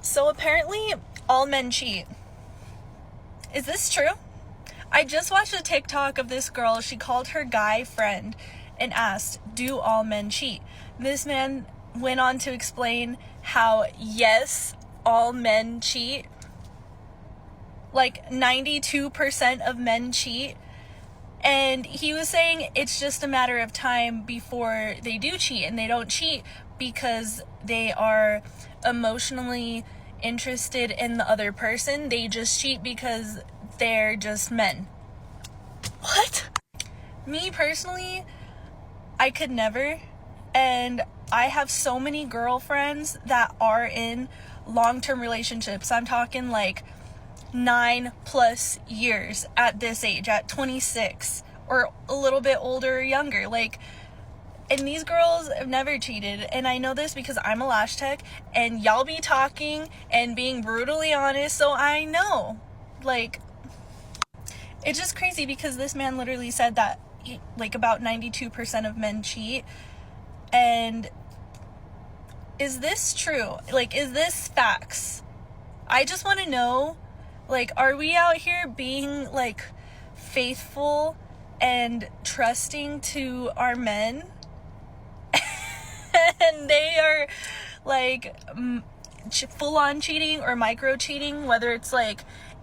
So apparently, all men cheat. Is this true? I just watched a TikTok of this girl. She called her guy friend and asked, "Do all men cheat?" This man went on to explain how, yes, all men cheat. Like 92% of men cheat. And he was saying it's just a matter of time before they do cheat, and they don't cheat because they are emotionally interested in the other person. They just cheat because they're just men. What? Me personally, I could never. And I have so many girlfriends that are in long-term relationships. I'm talking like 9+ years at this age, at 26, or a little bit older or younger. And these girls have never cheated. And I know this because I'm a lash tech, and y'all be talking and being brutally honest, so I know. It's just crazy because this man literally said that about 92% of men cheat. And is this true? Is this facts? I just want to know, are we out here being faithful and trusting to our men? And they are full on cheating or micro cheating, whether it's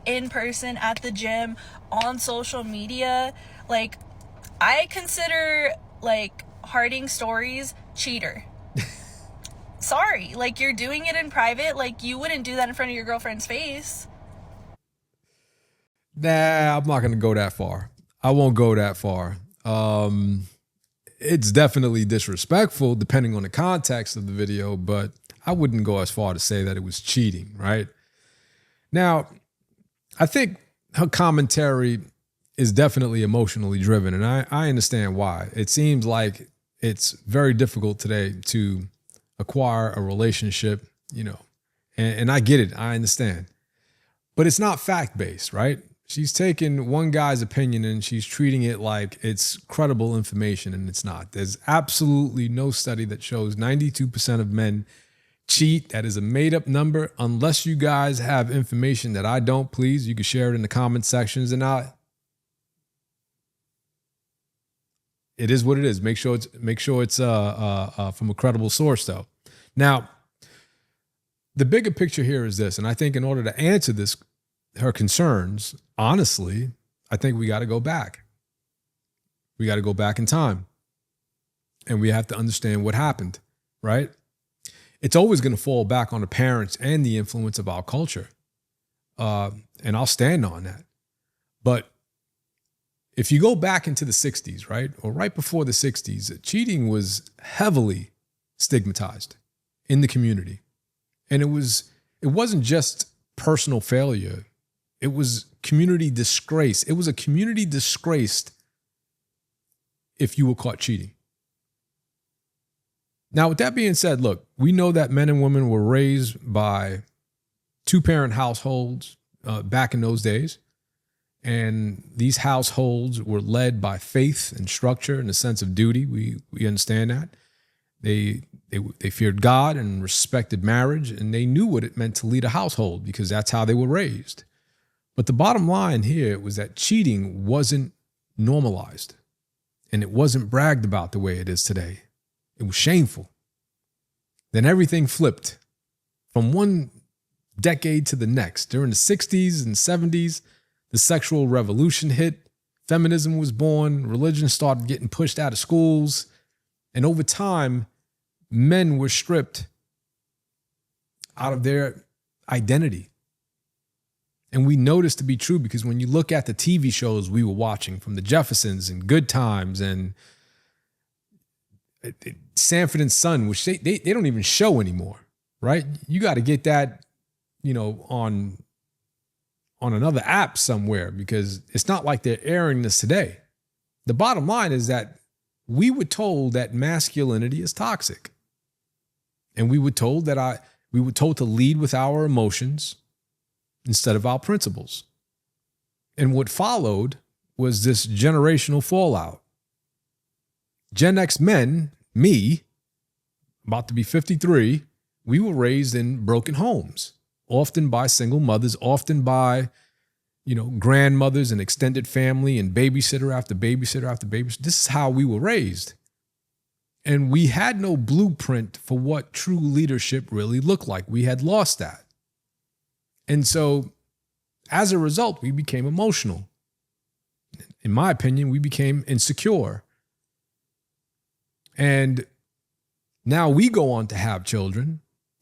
in person, at the gym, on social media. I consider Harding stories cheater. Sorry, you're doing it in private. You wouldn't do that in front of your girlfriend's face. Nah, I'm not going to go that far. I won't go that far. It's definitely disrespectful depending on the context of the video, but I wouldn't go as far to say that it was cheating, right? Now, I think her commentary is definitely emotionally driven, and I understand why. It seems like it's very difficult today to acquire a relationship, and I get it. I understand. But it's not fact-based, right? She's taking one guy's opinion and she's treating it like it's credible information, and it's not. There's absolutely no study that shows 92% of men cheat. That is a made-up number. Unless you guys have information that I don't, please, you can share it in the comment sections. And it is what it is. Make sure it's from a credible source, though. Now, the bigger picture here is this, and I think in order to answer her concerns, honestly, I think we got to go back. We got to go back in time, and we have to understand what happened, right? It's always going to fall back on the parents and the influence of our culture, and I'll stand on that. But if you go back into the 60s, right, or right before the 60s, cheating was heavily stigmatized in the community. And it wasn't just personal failure. It was community disgrace. It was a community disgrace if you were caught cheating. Now, with that being said, look, we know that men and women were raised by two-parent households back in those days. And these households were led by faith and structure and a sense of duty. We understand that. They feared God and respected marriage, and they knew what it meant to lead a household because that's how they were raised. But the bottom line here was that cheating wasn't normalized, and it wasn't bragged about the way it is today. It was shameful. Then everything flipped from one decade to the next. During the 60s and 70s, the sexual revolution hit, feminism was born, religion started getting pushed out of schools, and over time, men were stripped out of their identity. And we know this to be true because when you look at the TV shows we were watching, from the Jeffersons and Good Times and Sanford and Son, which they don't even show anymore, right? You got to get that, on another app somewhere, because it's not like they're airing this today. The bottom line is that we were told that masculinity is toxic. And we were told to lead with our emotions instead of our principles. And what followed was this generational fallout. Gen X men, me, about to be 53, we were raised in broken homes. often by single mothers, often by, grandmothers and extended family and babysitter after babysitter after babysitter. This is how we were raised. And we had no blueprint for what true leadership really looked like. We had lost that. And so as a result, we became emotional. In my opinion, we became insecure. And now we go on to have children,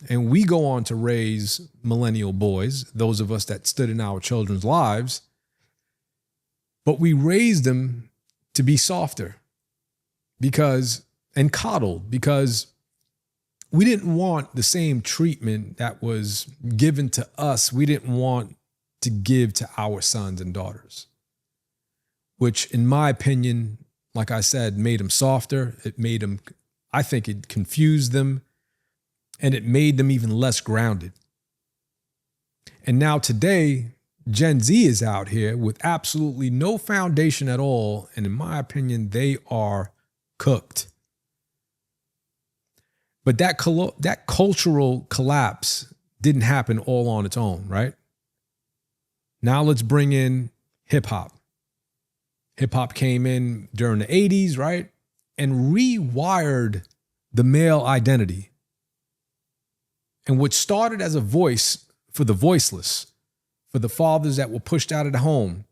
and we go on to raise millennial boys, those of us that stood in our children's lives, but we raised them to be softer and coddled, because we didn't want the same treatment that was given to us. We didn't want to give to our sons and daughters, which in my opinion, like I said, made them softer. I think it confused them, and it made them even less grounded. And now today, Gen Z is out here with absolutely no foundation at all. And in my opinion, they are cooked. But that cultural collapse didn't happen all on its own, right? Now let's bring in hip hop. Hip hop came in during the 80s, right? And rewired the male identity. And what started as a voice for the voiceless, for the fathers that were pushed out of the home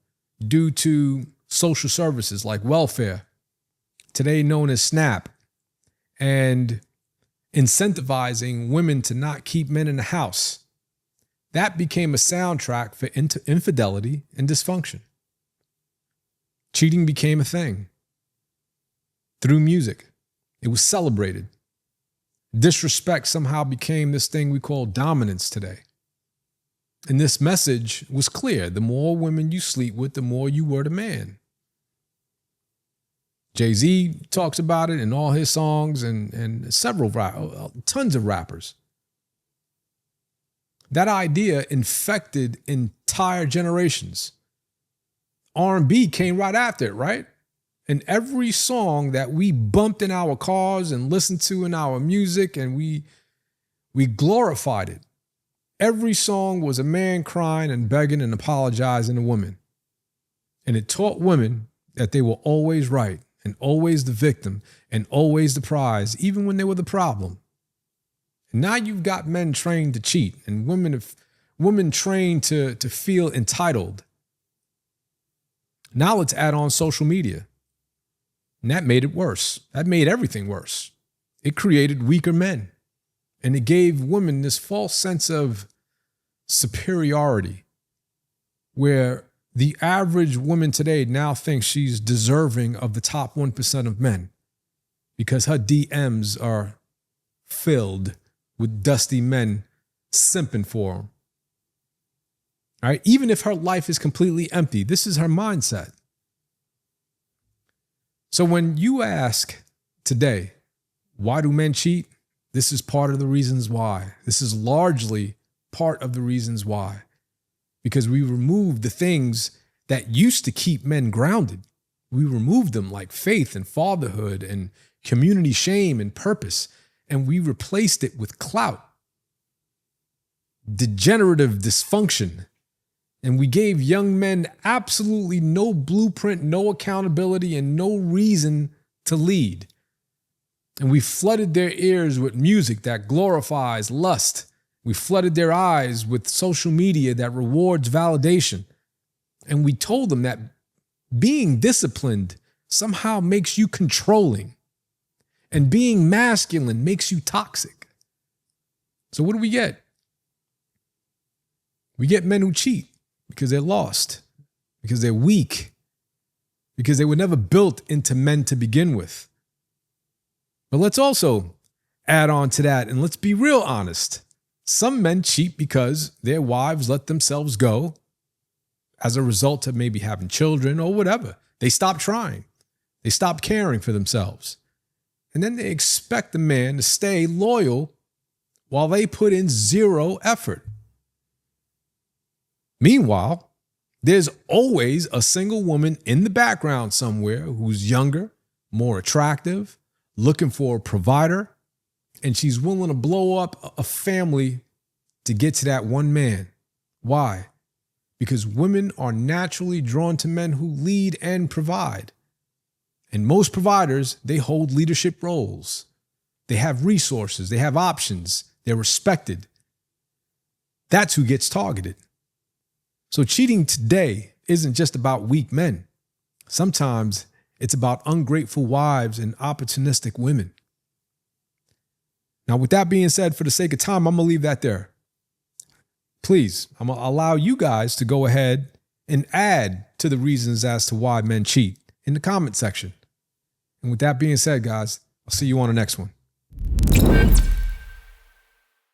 due to social services like welfare, today known as SNAP, and incentivizing women to not keep men in the house. That became a soundtrack for infidelity and dysfunction. Cheating became a thing through music. It was celebrated. Disrespect somehow became this thing we call dominance today. And this message was clear. The more women you sleep with, the more you were the man. Jay-Z talks about it in all his songs, and tons of rappers. That idea infected entire generations. R&B came right after it, right? And every song that we bumped in our cars and listened to in our music, and we glorified it. Every song was a man crying and begging and apologizing to women. And it taught women that they were always right, and always the victim, and always the prize, even when they were the problem. And now you've got men trained to cheat, and women trained to feel entitled. Now let's add on social media. And that made it worse. That made everything worse. It created weaker men. And it gave women this false sense of superiority, where the average woman today now thinks she's deserving of the top 1% of men because her DMs are filled with dusty men simping for them. All right? Even if her life is completely empty, this is her mindset. So when you ask today, why do men cheat? This is part of the reasons why. This is largely part of the reasons why. Because we removed the things that used to keep men grounded. We removed them, like faith and fatherhood and community shame and purpose, and we replaced it with clout, degenerative dysfunction. And we gave young men absolutely no blueprint, no accountability, and no reason to lead. And we flooded their ears with music that glorifies lust. We flooded their eyes with social media that rewards validation. And we told them that being disciplined somehow makes you controlling, and being masculine makes you toxic. So what do we get? We get men who cheat because they're lost, because they're weak, because they were never built into men to begin with. But let's also add on to that, and let's be real honest. Some men cheat because their wives let themselves go as a result of maybe having children or whatever. They stop trying. They stop caring for themselves. And then they expect the man to stay loyal while they put in zero effort. Meanwhile, there's always a single woman in the background somewhere who's younger, more attractive, looking for a provider, and she's willing to blow up a family to get to that one man. Why? Because women are naturally drawn to men who lead and provide. And most providers, they hold leadership roles. They have resources, they have options, they're respected. That's who gets targeted. So cheating today isn't just about weak men. Sometimes it's about ungrateful wives and opportunistic women. Now, with that being said, for the sake of time, I'm going to leave that there. Please, I'm going to allow you guys to go ahead and add to the reasons as to why men cheat in the comment section. And with that being said, guys, I'll see you on the next one.